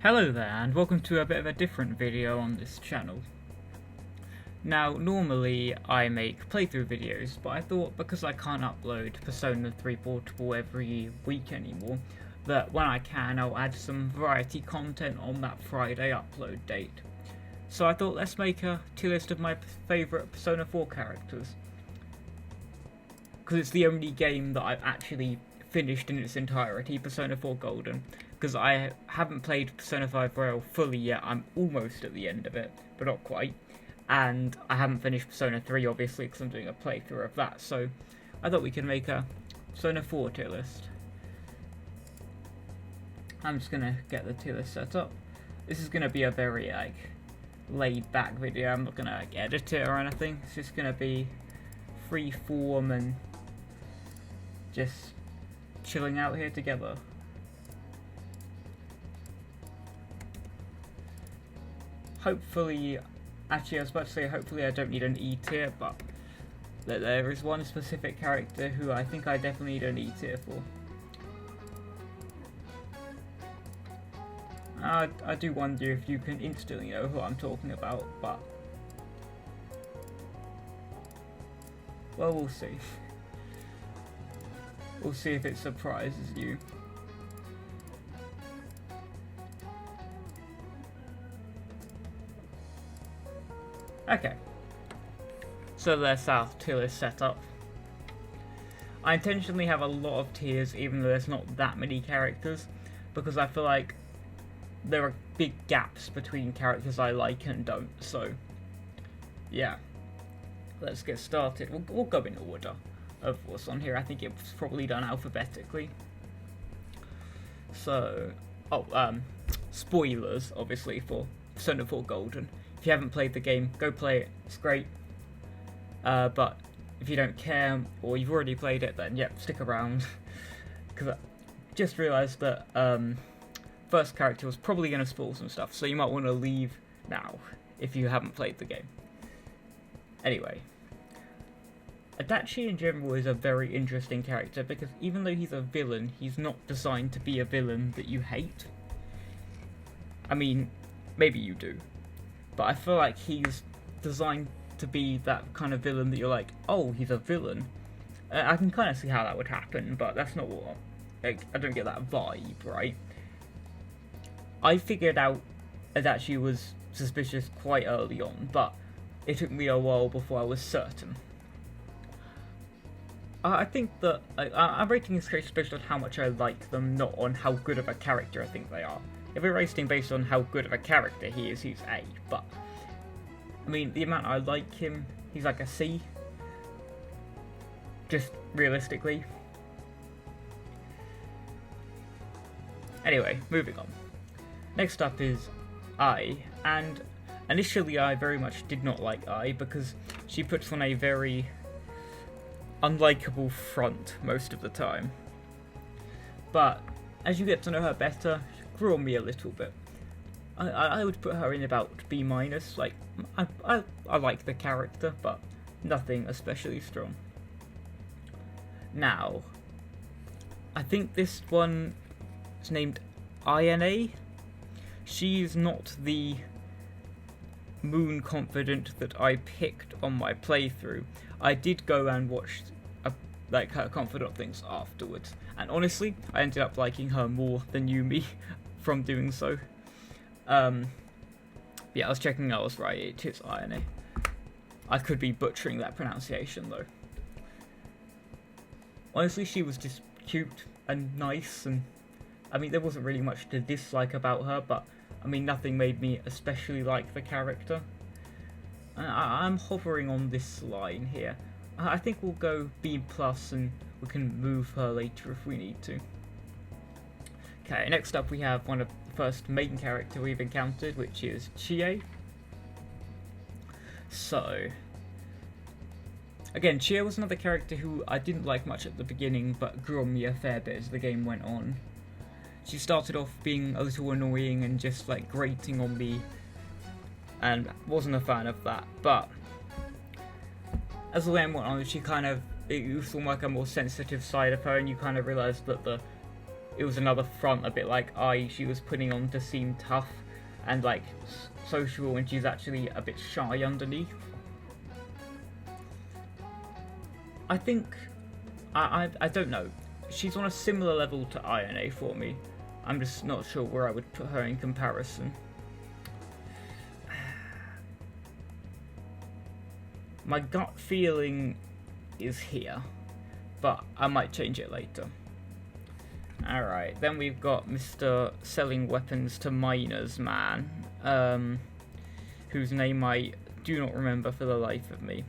Hello there, and welcome to a bit of a different video on this channel. Now, normally I make playthrough videos, but I thought because I can't upload Persona 3 Portable every week anymore, that when I can, I'll add some variety content on that Friday upload date. So I thought let's make a tier list of my favourite Persona 4 characters. Because it's the only game that I've actually finished in its entirety, Persona 4 Golden. Because I haven't played Persona 5 Royal fully yet, I'm almost at the end of it, but not quite. And I haven't finished Persona 3 obviously, because I'm doing a playthrough of that, so I thought we could make a Persona 4 tier list. I'm just gonna get the tier list set up. This is gonna be a very laid back video. I'm not gonna edit it or anything. It's just gonna be free form and just chilling out here together. Hopefully, actually I was about to say hopefully I don't need an E tier, but there is one specific character who I think I definitely need an E tier for. I do wonder if you can instantly know who I'm talking about, but well, we'll see. We'll see if it surprises you. Okay, so there's our tier list set up. I intentionally have a lot of tiers even though there's not that many characters, because I feel like there are big gaps between characters I like and don't, so yeah. Let's get started. We'll go in order of what's on here. I think it's probably done alphabetically. So, spoilers obviously for Persona 4 Golden. If you haven't played the game, go play it. It's great. But if you don't care, or you've already played it, then yep, stick around. Because I just realised that first character was probably going to spoil some stuff, so you might want to leave now if you haven't played the game. Anyway, Adachi in general is a very interesting character because even though he's a villain, he's not designed to be a villain that you hate. I mean, maybe you do. But I feel like he's designed to be that kind of villain that you're like, oh, he's a villain. I can kind of see how that would happen, but that's not what... I don't get that vibe, right? I figured out Adachi was suspicious quite early on, but it took me a while before I was certain. I think that... I'm rating his characters based on how much I like them, not on how good of a character I think they are. If we're rating based on how good of a character he is, he's A, but I mean, the amount I like him, he's like a C. Just realistically. Anyway, moving on. Next up is Ai, and initially I very much did not like Ai because she puts on a very unlikable front most of the time. But as you get to know her better, grew on me a little bit. I would put her in about B-. Like, I like the character, but nothing especially strong. Now, I think this one is named INA. She's not the Moon Confidant that I picked on my playthrough. I did go and watch her Confidant things afterwards, and honestly, I ended up liking her more than Yumi from doing so. Yeah, I was checking I was right, it is INA. I could be butchering that pronunciation though. Honestly, she was just cute and nice, and I mean, there wasn't really much to dislike about her, but I mean, nothing made me especially like the character. I'm hovering on this line here. I think we'll go B+, and we can move her later if we need to. Okay, next up we have one of the first main character we've encountered, which is Chie. So, again, Chie was another character who I didn't like much at the beginning, but grew on me a fair bit as the game went on. She started off being a little annoying and just like grating on me, and wasn't a fan of that, but as the game went on, she kind of, it saw like a more sensitive side of her, and you kind of realised that it was another front, a bit like she was putting on to seem tough and like social, when she's actually a bit shy underneath. I think I don't know. She's on a similar level to Ayane for me. I'm just not sure where I would put her in comparison. My gut feeling is here, but I might change it later. Alright, then we've got Mr. Selling Weapons to Miners Man, whose name I do not remember for the life of me.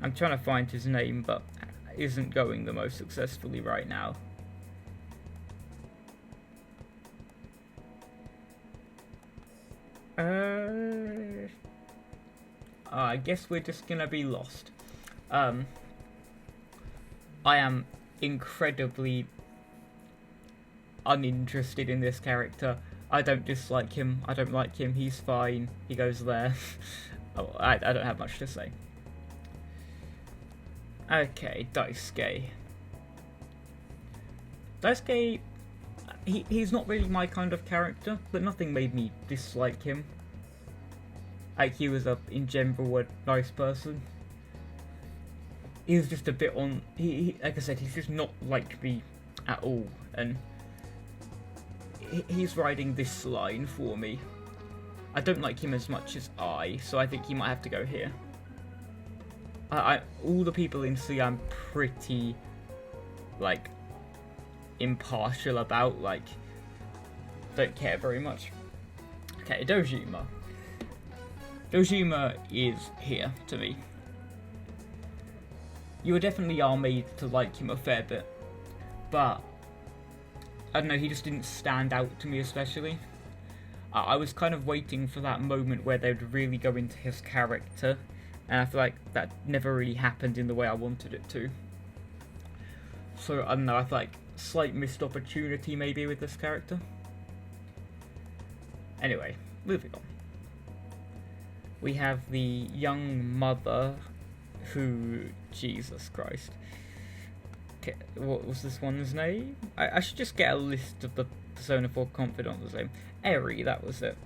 I'm trying to find his name, but isn't going the most successfully right now. I guess we're just gonna be lost. I am incredibly uninterested in this character. I don't dislike him. I don't like him. He's fine. He goes there. Oh, I don't have much to say. Okay, Daisuke. Daisuke, he's not really my kind of character, but nothing made me dislike him. Like, he was, in general, a nice person. He was just a bit on... He like I said, he's just not like me at all, and he's riding this line for me. I don't like him as much as so I think he might have to go here. All the people in C I'm pretty, like, impartial about, like, don't care very much. Okay, Dojima. Dojima is here to me. You definitely are made to like him a fair bit, but I don't know, he just didn't stand out to me especially. I was kind of waiting for that moment where they would really go into his character, and I feel like that never really happened in the way I wanted it to. So, I don't know, I feel like slight missed opportunity maybe with this character. Anyway, moving on. We have the young mother who... Jesus Christ. Okay, what was this one's name? I should just get a list of the Persona 4 confidants' name. Eri, that was it.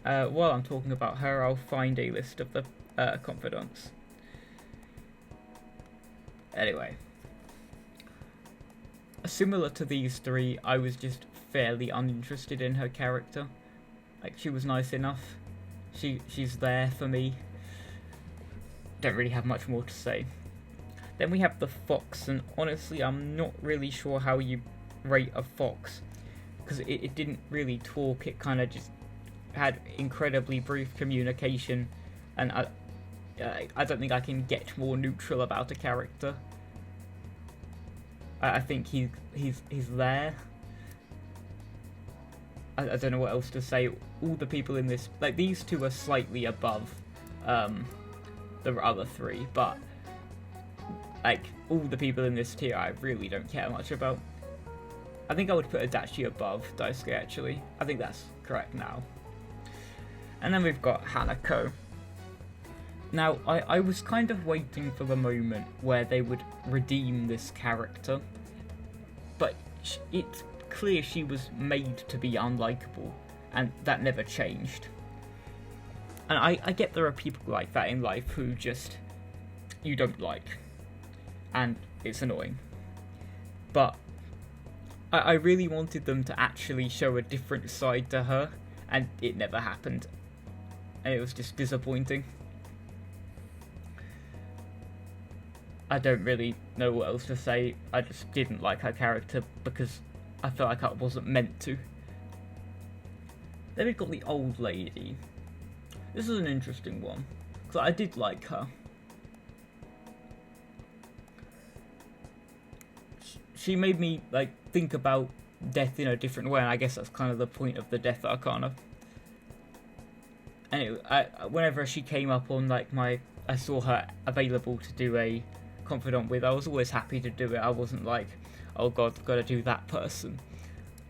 While I'm talking about her, I'll find a list of the confidants. Anyway. Similar to these three, I was just fairly uninterested in her character. Like, she was nice enough. She's there for me. Don't really have much more to say. Then we have the fox, and honestly, I'm not really sure how you rate a fox, because it didn't really talk. It kind of just had incredibly brief communication, and I don't think I can get more neutral about a character. I think he's there. I don't know what else to say. All the people in this, like, these two are slightly above the other three, but like, all the people in this tier I really don't care much about. I think I would put Adachi above Daisuke, actually. I think that's correct now. And then we've got Hanako. Now, I was kind of waiting for the moment where they would redeem this character, but it's clear she was made to be unlikable, and that never changed. And I get there are people like that in life who just, you don't like, and it's annoying. But I really wanted them to actually show a different side to her, and it never happened. And it was just disappointing. I don't really know what else to say. I just didn't like her character because I felt like I wasn't meant to. Then we've got the old lady. This is an interesting one, because I did like her. She made me, like, think about death in a different way, and I guess that's kind of the point of the Death Arcana. Anyway, whenever she came up on, like, I saw her available to do a confidant with, I was always happy to do it. I wasn't like, oh god, I've got to do that person.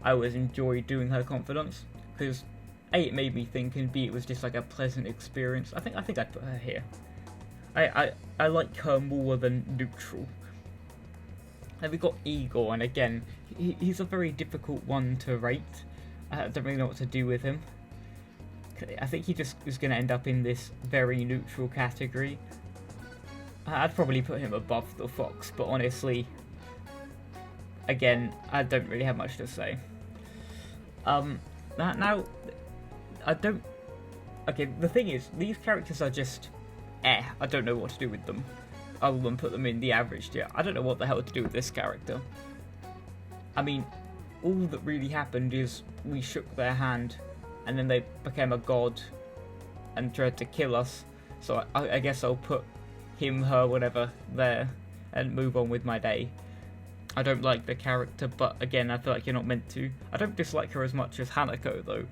I always enjoyed doing her confidants, because A, it made me think, and B, it was just like a pleasant experience. I think I'd put her here. I like her more than neutral. And we got Igor, and again, he's a very difficult one to rate. I don't really know what to do with him. I think he just is going to end up in this very neutral category. I'd probably put him above the Fox, but honestly, again, I don't really have much to say. Now, I don't... Okay, the thing is, these characters are just... I don't know what to do with them. Other than put them in the average tier. I don't know what the hell to do with this character. I mean, all that really happened is we shook their hand, and then they became a god and tried to kill us. So I guess I'll put him, her, whatever, there, and move on with my day. I don't like the character, but again, I feel like you're not meant to. I don't dislike her as much as Hanako, though.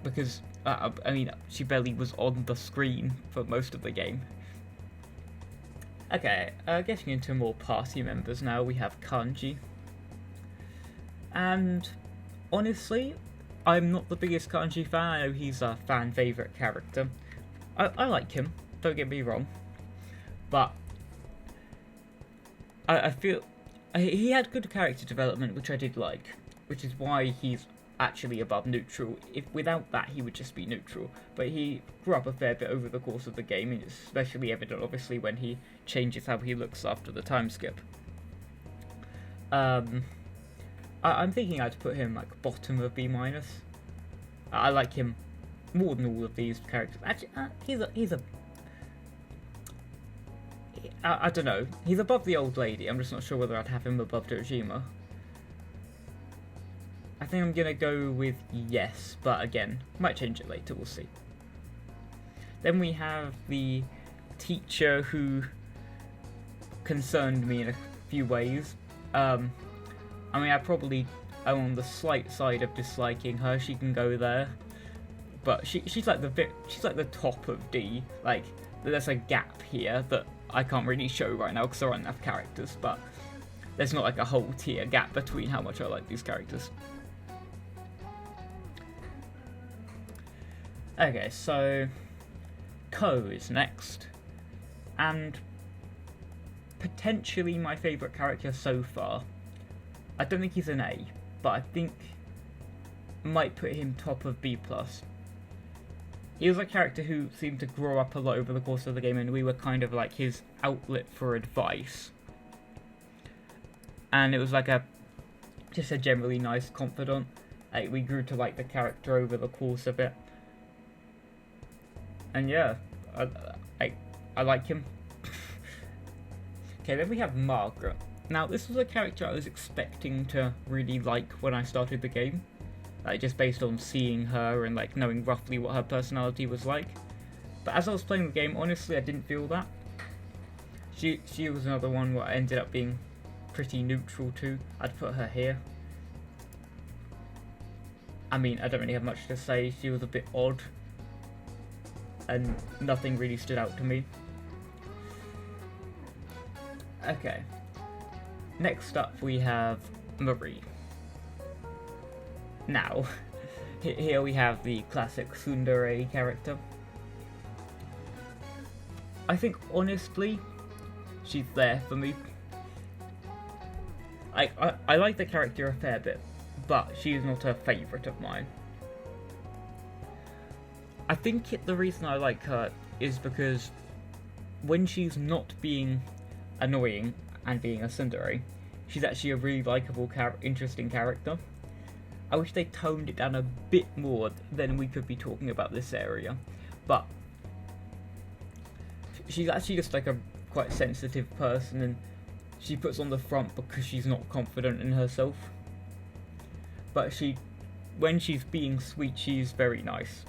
Because, I mean, she barely was on the screen for most of the game. Okay, getting into more party members now, we have Kanji. And, honestly, I'm not the biggest Kanji fan. I know he's a fan favourite character. I like him, don't get me wrong. But I feel he had good character development, which I did like, which is why he's actually above neutral. If without that, he would just be neutral. But he grew up a fair bit over the course of the game, and it's especially evident, obviously, when he changes how he looks after the time skip. I'm thinking I'd put him like bottom of B-. I like him more than all of these characters. Actually, I don't know. He's above the old lady. I'm just not sure whether I'd have him above Dojima. I think I'm gonna go with yes, but again, might change it later, we'll see. Then we have the teacher who concerned me in a few ways. I mean, I probably am on the slight side of disliking her. She can go there, but she's like the top of D. Like, there's a gap here that I can't really show right now because there aren't enough characters, but there's not like a whole tier gap between how much I like these characters. Okay, so Ko is next, and potentially my favourite character so far. I don't think he's an A, but I think might put him top of B+. He was a character who seemed to grow up a lot over the course of the game, and we were kind of like his outlet for advice. And it was like just a generally nice confidant. Like, we grew to like the character over the course of it. And yeah, I like him. Okay, then we have Margaret. Now, this was a character I was expecting to really like when I started the game. Like, just based on seeing her and like knowing roughly what her personality was like. But as I was playing the game, honestly, I didn't feel that. She was another one where I ended up being pretty neutral to. I'd put her here. I mean, I don't really have much to say. She was a bit odd, and nothing really stood out to me. Okay. Next up we have Marie. Now, here we have the classic tsundere character. I think, honestly, she's there for me. I like the character a fair bit, but she is not a favourite of mine. I think the reason I like her is because when she's not being annoying and being a tsundere, she's actually a really likeable, interesting character. I wish they toned it down a bit more, then we could be talking about this area. But she's actually just like a quite sensitive person, and she puts on the front because she's not confident in herself. But when she's being sweet, she's very nice.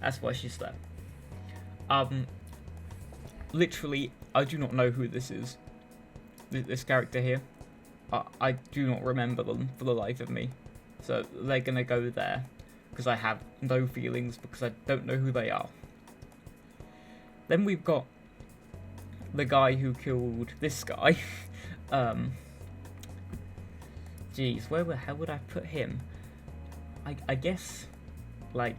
That's why she's there. Literally, I do not know who this is. This character here. I do not remember them for the life of me. So they're gonna go there, because I have no feelings, because I don't know who they are. Then we've got the guy who killed this guy. Jeez, how would I put him? I guess, like,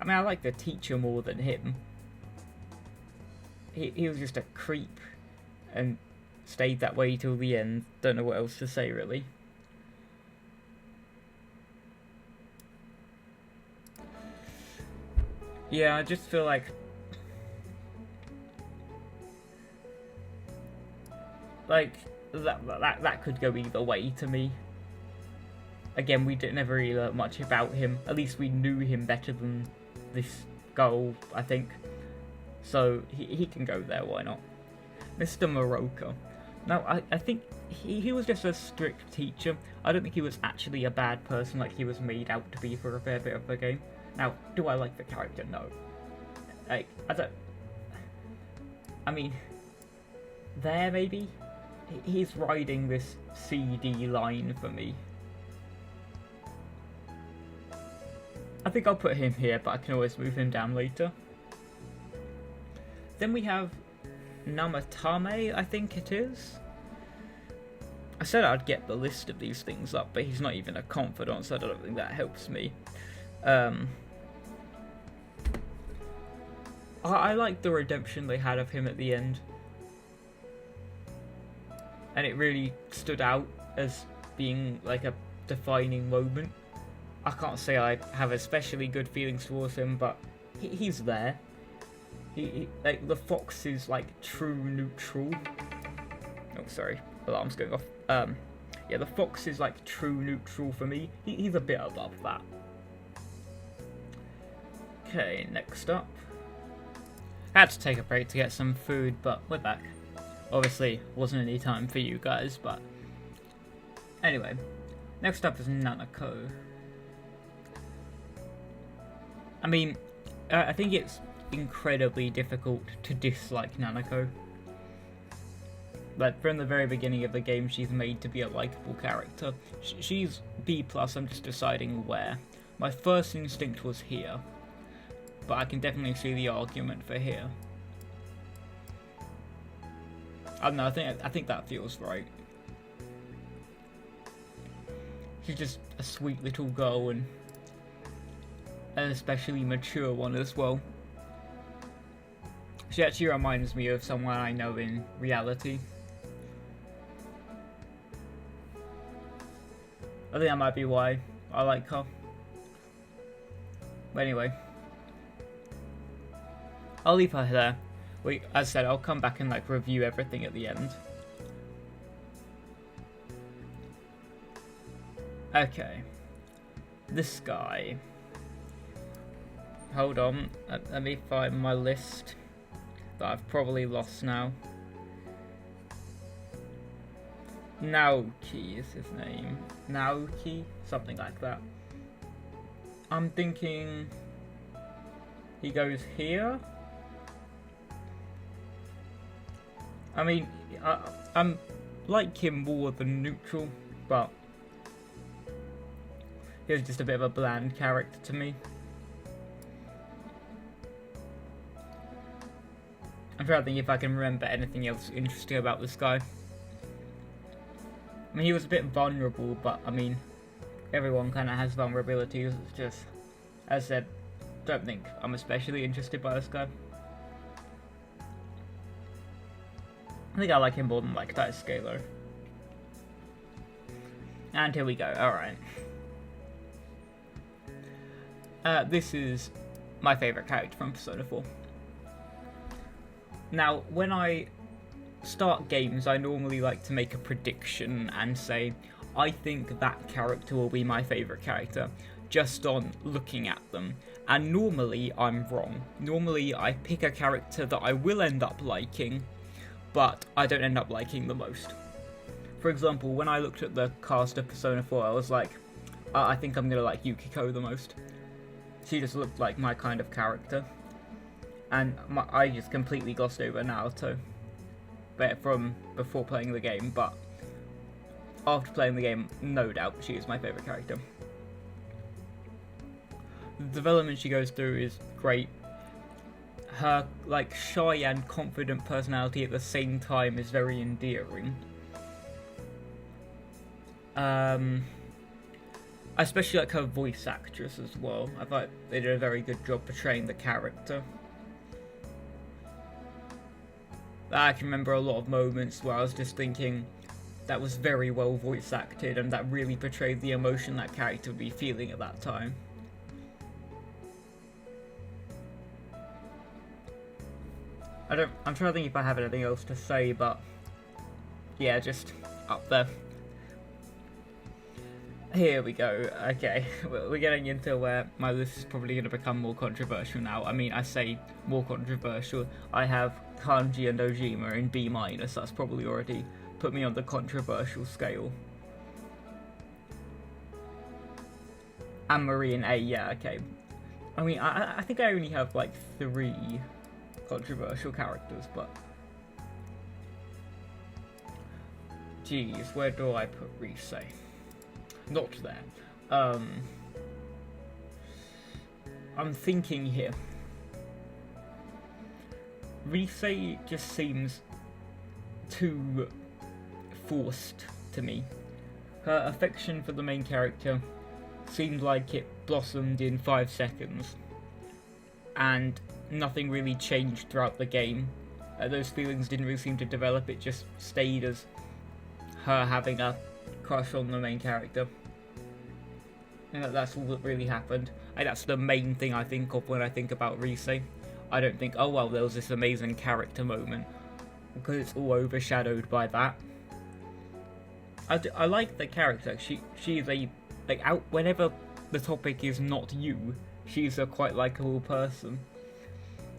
I mean, I like the teacher more than him. He was just a creep and stayed that way till the end. Don't know what else to say, really. Yeah, I just feel like that could go either way to me. Again, we never really learned much about him. At least we knew him better than this girl, I think. So he can go there, why not? Mr. Moroka. Now, I think he was just a strict teacher. I don't think he was actually a bad person like he was made out to be for a fair bit of the game. Now, do I like the character? No. Like, I mean, there maybe? He's riding this CD line for me. I think I'll put him here, but I can always move him down later. Then we have Namatame, I think it is. I said I'd get the list of these things up, but he's not even a confidant, so I don't think that helps me. I like the redemption they had of him at the end. And it really stood out as being like a defining moment. I can't say I have especially good feelings towards him, but he's there. He like, the fox is like true neutral. Oh, sorry, alarm's going off. Yeah, the fox is like true neutral for me. He's a bit above that. Okay, next up. I had to take a break to get some food, but we're back. Obviously, wasn't any time for you guys, but anyway. Next up is Nanako. I mean, I think it's incredibly difficult to dislike Nanako. Like, from the very beginning of the game, she's made to be a likable character. She's B+, I'm just deciding where. My first instinct was here, but I can definitely see the argument for here. I don't know, I think that feels right. She's just a sweet little girl, and an especially mature one as well. She actually reminds me of someone I know in reality. I think that might be why I like her. But anyway, I'll leave her there. As I said, I'll come back and like review everything at the end. Okay, this guy. Hold on, let me find my list that I've probably lost now. Naoki is his name. Naoki? Something like that. I'm thinking he goes here. I mean, I'm like him more than neutral, but he's just a bit of a bland character to me. I'm trying to think if I can remember anything else interesting about this guy. I mean, he was a bit vulnerable, but I mean, everyone kind of has vulnerabilities. It's just, as I said, don't think I'm especially interested by this guy. I think I like him more than like Daisuke. And here we go, alright. This is my favourite character from Persona 4. Now, when I start games, I normally like to make a prediction and say, I think that character will be my favourite character, just on looking at them. And normally, I'm wrong. Normally, I pick a character that I will end up liking, but I don't end up liking the most. For example, when I looked at the cast of Persona 4, I was like, I think I'm going to like Yukiko the most. She just looked like my kind of character. And I just completely glossed over Naoto. But from before playing the game, but after playing the game, no doubt she is my favourite character. The development she goes through is great. Her like shy and confident personality at the same time is very endearing. I especially like her voice actress as well. I thought they did a very good job portraying the character. I can remember a lot of moments where I was just thinking that was very well voice acted and that really portrayed the emotion that character would be feeling at that time. I'm trying to think if I have anything else to say, but yeah, just up there. Here we go. Okay, we're getting into where my list is probably going to become more controversial now. I mean, I say more controversial. I have Kanji and Ojima in B-. That's probably already put me on the controversial scale. Anne-Marie in A, yeah, okay. I mean, I think I only have like 3 controversial characters, but geez, where do I put Rise? Not there. I'm thinking here. Rise just seems too forced to me. Her affection for the main character seemed like it blossomed in 5 seconds, and nothing really changed throughout the game. Those feelings didn't really seem to develop, it just stayed as her having a crush on the main character. And that's all that really happened. And that's the main thing I think of when I think about Rise. I don't think, oh well, there was this amazing character moment, because it's all overshadowed by that. I like the character. She is a, like, out whenever the topic is not you, she's a quite likable person.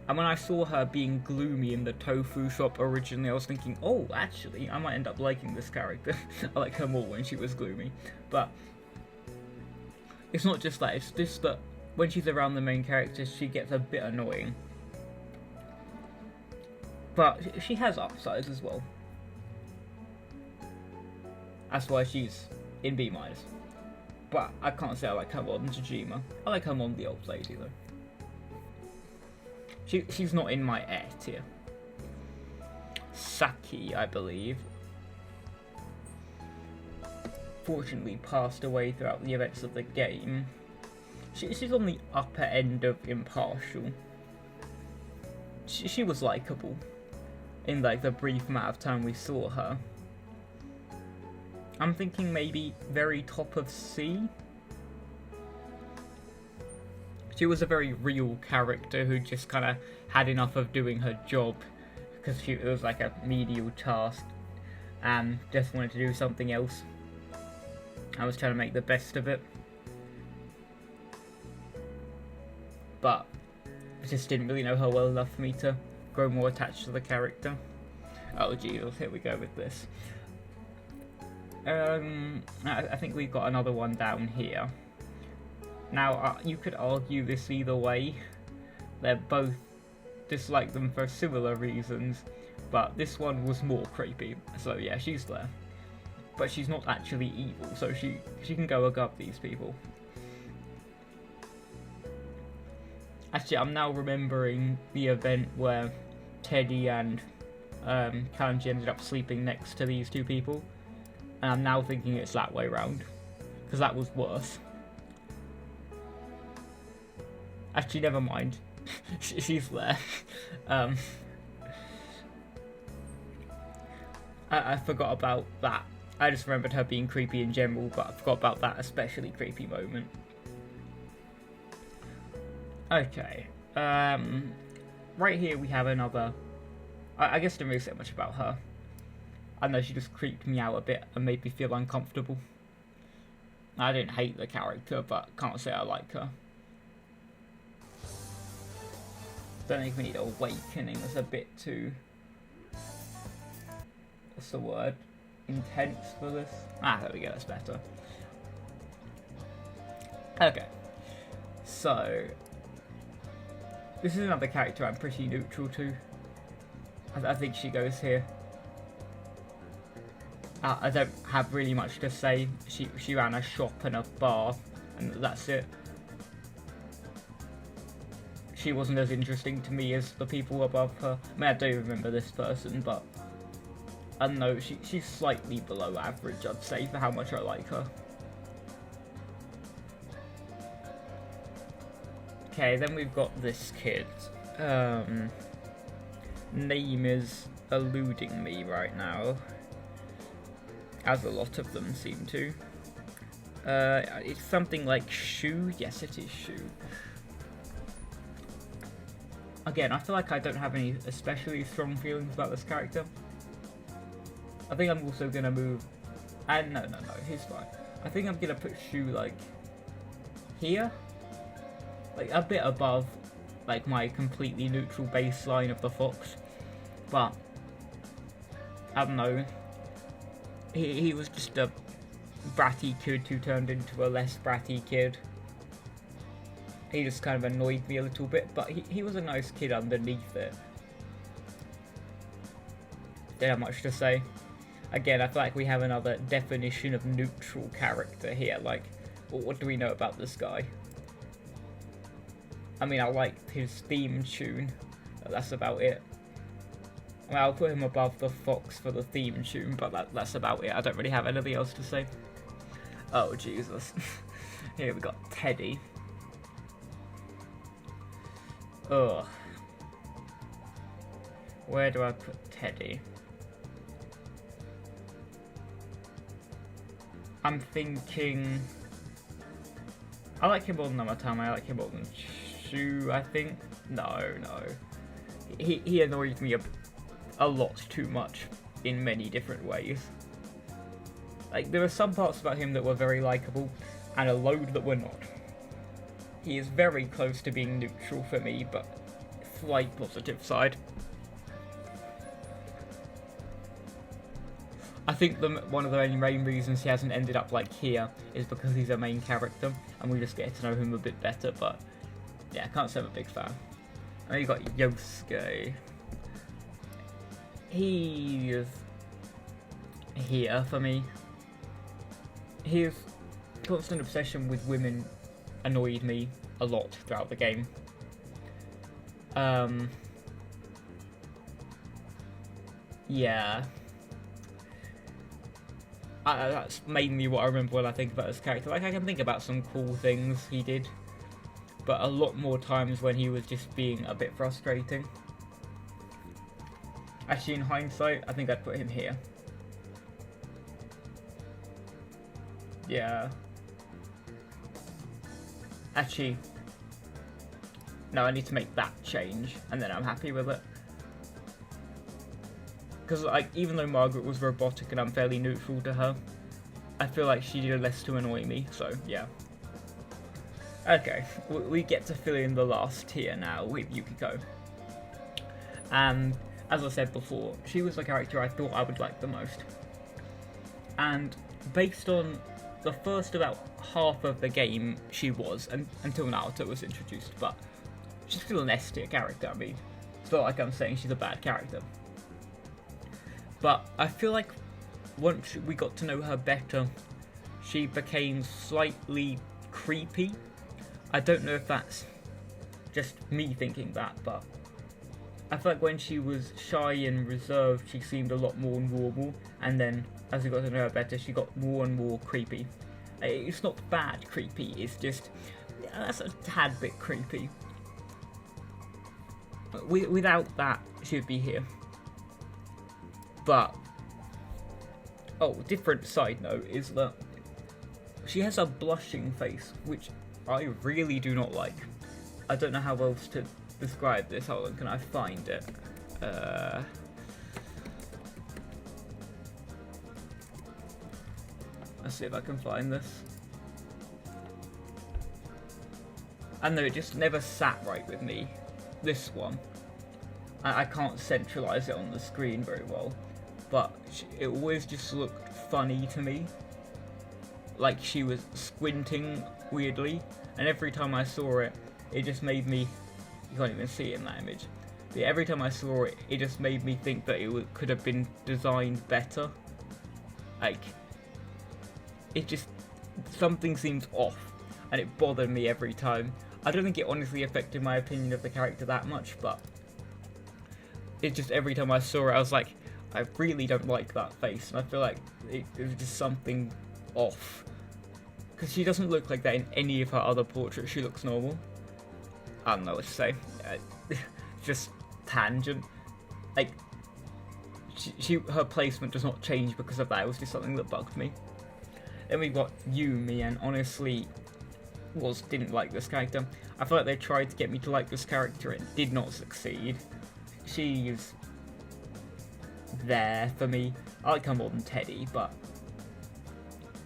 And when I saw her being gloomy in the tofu shop originally, I was thinking, oh, actually, I might end up liking this character. I like her more when she was gloomy. But it's not just that, it's just that when she's around the main character, she gets a bit annoying. But she has upsides as well. That's why she's in B-. But I can't say I like her more than Ojima. I like her more than the old lady, though. She's not in my A tier. Saki, I believe, fortunately passed away throughout the events of the game. She's on the upper end of impartial. She was likeable in like the brief amount of time we saw her. I'm thinking maybe very top of C. She was a very real character who just kind of had enough of doing her job because it was like a medial task and just wanted to do something else. I was trying to make the best of it. But I just didn't really know her well enough for me to grow more attached to the character. Oh Jesus, here we go with this. I think we've got another one down here. Now, you could argue this either way. They're both dislike them for similar reasons, but this one was more creepy. So yeah, she's there. But she's not actually evil, so she can go above these people. Actually, I'm now remembering the event where Teddy and Kanji ended up sleeping next to these 2 people. And I'm now thinking it's that way round, because that was worse. Actually, never mind. She's there. I forgot about that. I just remembered her being creepy in general, but I forgot about that especially creepy moment. Okay. Right here we have another... I guess I didn't really say much about her. I know she just creeped me out a bit and made me feel uncomfortable. I didn't hate the character, but can't say I like her. Don't think we need Awakening. That's a bit too... what's the word? Intense for this? Ah, there we go, that's better. Okay. So... this is another character I'm pretty neutral to. I think she goes here. I don't have really much to say. She ran a shop and a bar, and that's it. She wasn't as interesting to me as the people above her. I mean, I don't remember this person, but I don't know, she's slightly below average, I'd say, for how much I like her. Okay, then we've got this kid. Name is eluding me right now, as a lot of them seem to. It's something like Shu. Yes, it is Shu. Again, I feel like I don't have any especially strong feelings about this character. I think I'm also gonna move. And no, he's fine. I think I'm gonna put Shu like here, like a bit above, like my completely neutral baseline of the fox. But I don't know. He was just a bratty kid who turned into a less bratty kid. He just kind of annoyed me a little bit, but he was a nice kid underneath it. Didn't have much to say. Again, I feel like we have another definition of neutral character here. Like, well, what do we know about this guy? I mean, I liked his theme tune. That's about it. I mean, I'll put him above the fox for the theme tune, but that's about it. I don't really have anything else to say. Oh, Jesus. Here we got Teddy. Ugh. Where do I put Teddy? I'm thinking... I like him more than Namatame, I like him more than Shu, I think. No. He annoyed me a lot too much in many different ways. Like, there are some parts about him that were very likeable, and a load that were not. He is very close to being neutral for me, but slight positive side. I think one of the main reasons he hasn't ended up like here is because he's a main character, and we just get to know him a bit better, but yeah, I can't say I'm a big fan. And then you got Yosuke. He is here for me. His constant obsession with women annoyed me a lot throughout the game. Yeah. That's mainly what I remember when I think about this character. Like, I can think about some cool things he did, but a lot more times when he was just being a bit frustrating. Actually, in hindsight, I think I'd put him here. Yeah. Actually, no, I need to make that change, and then I'm happy with it. Because, like, even though Margaret was robotic and I'm fairly neutral to her, I feel like she did less to annoy me, so, yeah. Okay, we get to fill in the last tier now with Yukiko. And, as I said before, she was the character I thought I would like the most. And, based on the first about half of the game, she was, until Naruto was introduced, but she's still an S tier character. I mean, it's not like I'm saying she's a bad character. But I feel like once we got to know her better, she became slightly creepy. I don't know if that's just me thinking that, but I feel like when she was shy and reserved, she seemed a lot more normal, and then as we got to know her better, she got more and more creepy. It's not bad creepy, it's just, that's a tad bit creepy. Without that, she would be here. But, oh, different side note is that she has a blushing face, which I really do not like. I don't know how else to describe this. Hold on, can I find it? Let's see if I can find this. I know, it just never sat right with me. This one. I can't centralise it on the screen very well. But it always just looked funny to me. Like she was squinting weirdly. And every time I saw it, it just made me... You can't even see it in that image. But every time I saw it, it just made me think that it could have been designed better. Like... It just... Something seems off. And it bothered me every time. I don't think it honestly affected my opinion of the character that much, but... It just, every time I saw it, I was like, I really don't like that face. And I feel like it was just something off. Because she doesn't look like that in any of her other portraits. She looks normal. I don't know what to say. Just tangent. Like, her placement does not change because of that. It was just something that bugged me. Then we've got Yumi, and honestly, didn't like this character. I feel like they tried to get me to like this character. It did not succeed. She's there for me. I like her more than Teddy, but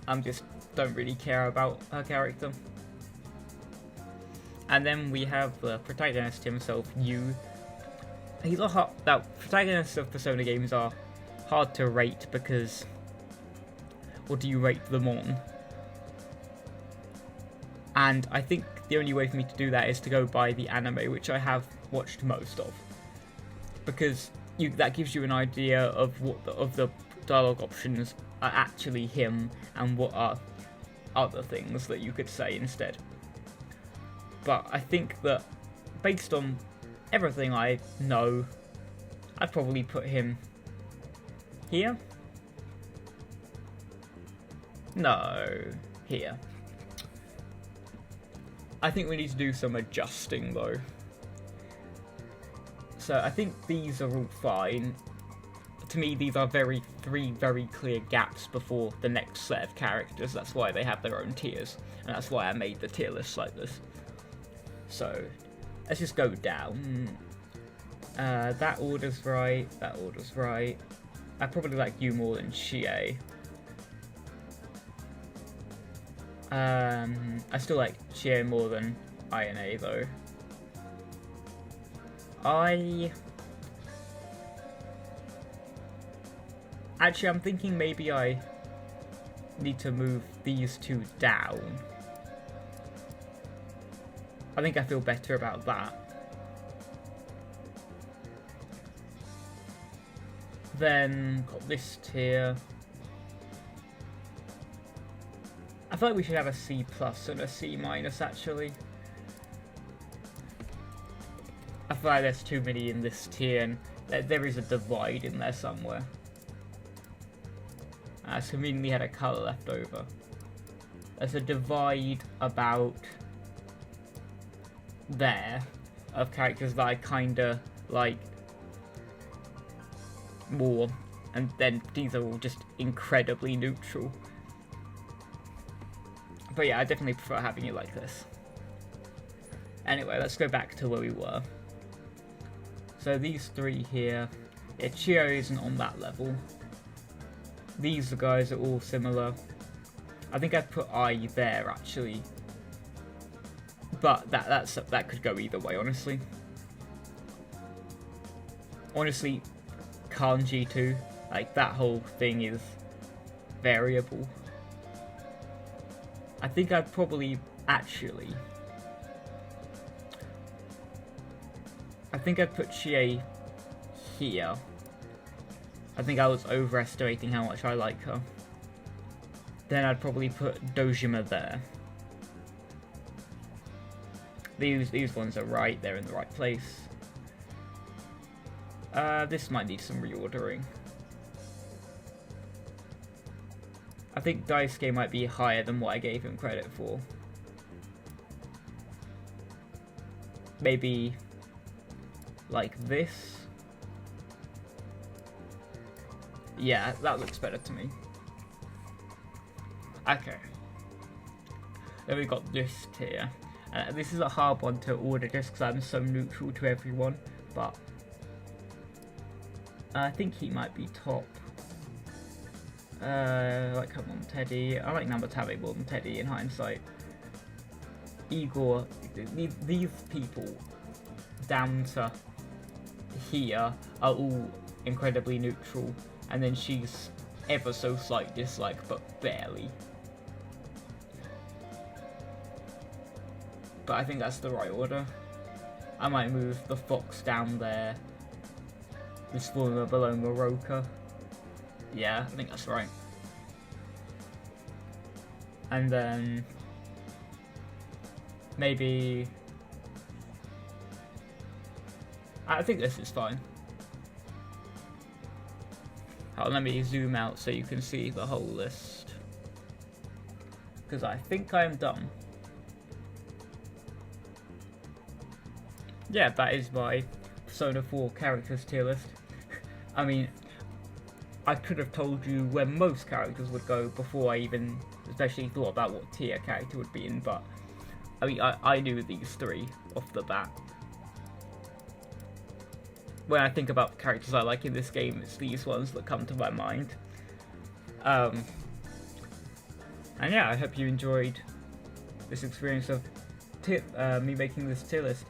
I'm just don't really care about her character. And then we have the protagonist himself, Yu. He's a hard. Now, protagonists of Persona games are hard to rate because what do you rate them on? And I think the only way for me to do that is to go by the anime, which I have watched most of, because that gives you an idea of what the dialogue options are actually him and what are other things that you could say instead. But I think that based on everything I know, I'd probably put him here. No, here. I think we need to do some adjusting though. So I think these are all fine. To me, these are three very clear gaps before the next set of characters. That's why they have their own tiers, and that's why I made the tier list like this. So let's just go down. That order's right. That order's right. I probably like you more than Chie. I still like Chie more than Ayane though. Actually, I'm thinking maybe I need to move these two down. I think I feel better about that. Then got this tier. I feel like we should have a C+ and a C- actually. I feel like there's too many in this tier, and there is a divide in there somewhere. So conveniently had a colour left over. There's a divide about there of characters that I kinda like more, and then these are all just incredibly neutral. But yeah, I definitely prefer having it like this. Anyway, let's go back to where we were. So these three here, yeah, Chio isn't on that level. These guys are all similar. I think I'd put I there actually, but that could go either way, honestly. Honestly, kanji too, like that whole thing is variable. I think I'd probably actually. I think I'd put Chie here. I think I was overestimating how much I like her. Then I'd probably put Dojima there. These ones are right, they're in the right place. This might need some reordering. I think Daisuke might be higher than what I gave him credit for. Maybe like this. Yeah, that looks better to me. Okay. Then we got this tier. This is a hard one to order just because I'm so neutral to everyone, but I think he might be top. I like her more than Teddy. I like Namatabe more than Teddy in hindsight. Igor, these people down to here are all incredibly neutral, and then she's ever so slight dislike, but barely. But I think that's the right order. I might move the fox down there. This woman below Moroka. Yeah, I think that's right. And then maybe I think this is fine. Let me zoom out so you can see the whole list, because I think I am done. yeah, that is my Persona 4 characters tier list. I mean, I could have told you where most characters would go before I even especially thought about what tier a character would be in, but I mean, I knew these three off the bat. When I think about characters I like in this game, it's these ones that come to my mind. And yeah, I hope you enjoyed this experience of me making this tier list.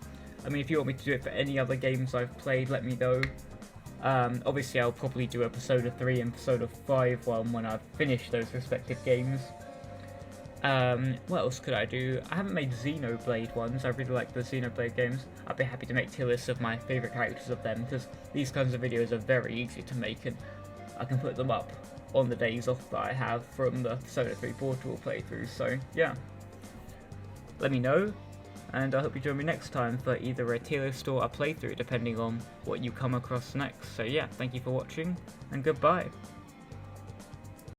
I mean, if you want me to do it for any other games I've played, let me know. Obviously, I'll probably do a Persona 3 and Persona 5 one when I've finished those respective games. What else could I do? I haven't made Xenoblade ones. I really like the Xenoblade games. I'd be happy to make tier lists of my favourite characters of them, because these kinds of videos are very easy to make, and I can put them up on the days off that I have from the Persona 3 Portal playthroughs. So yeah, let me know, and I hope you join me next time for either a tier list or a playthrough, depending on what you come across next. So yeah, thank you for watching, and goodbye.